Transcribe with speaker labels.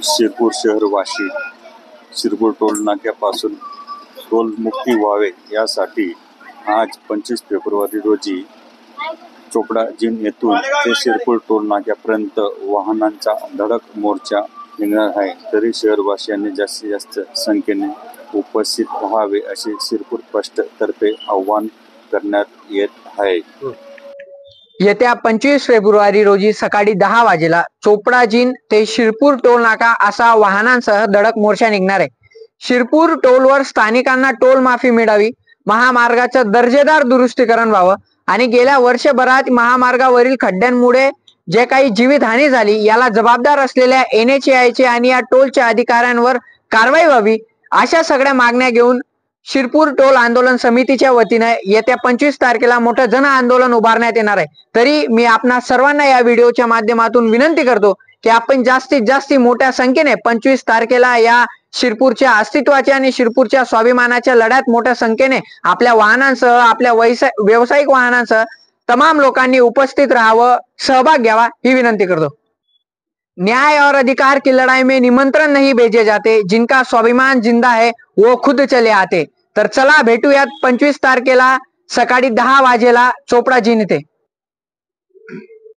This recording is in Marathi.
Speaker 1: शिरपूर शहर वाशी शिरपूर टोल नाक्यापासून टोल मुक्ती व्हावे यासाठी आज 25 फेब्रुवारी रोजी चोपडा जिन येथून ते शिरपूर टोल नाक्यापर्यंत वाहनांचा धडक मोर्चा निघणार आहे। तरी शहरवासियांनी जास्तीत जास्त संख्येने उपस्थित राहावे असे शिरपूर ट्रस्ट तर्फे आवाहन करण्यात येत आहे।
Speaker 2: येत्या 25 फेब्रुवारी रोजी सकाळी 10 वाजेला चोपडा जिन ते शिरपूर टोल नाका असा वाहनांसह धडक मोर्चा निघणार आहे। शिरपूर टोलवर स्थानिकांना टोल माफी मिळावी, महामार्गाचं दर्जेदार दुरुस्तीकरण व्हावं आणि गेल्या वर्षभरात महामार्गावरील खड्ड्यांमुळे जे काही जीवितहानी झाली याला जबाबदार असलेल्या NHAI आणि या टोलच्या अधिकाऱ्यांवर कारवाई व्हावी, अशा सगळ्या मागण्या घेऊन शिरपूर टोल आंदोलन समितीच्या वतीने येत्या 25 तारखेला मोठं जन आंदोलन उभारण्यात येणार आहे। तरी मी आपणा सर्वांना या व्हिडिओच्या माध्यमातून विनंती करतो की आपण जास्तीत जास्त मोठ्या संख्येने 25 तारखेला या शिरपूरच्या अस्तित्वाच्या आणि शिरपूरच्या स्वाभिमानाच्या लढ्यात मोठ्या संख्येने आपल्या वाहनांसह, आपल्या व्यावसायिक वाहनांसह तमाम लोकांनी उपस्थित राहावं, सहभाग घ्यावा ही विनंती करतो। न्याय और अधिकार की लड़ाई में निमंत्रण नहीं भेजे जाते, जिनका स्वाभिमान जिंदा है वो खुद चले आते। तर चला भेटूयात 25 तारखेला सकाळी 10 वाजेला चोपडा जिन इथे।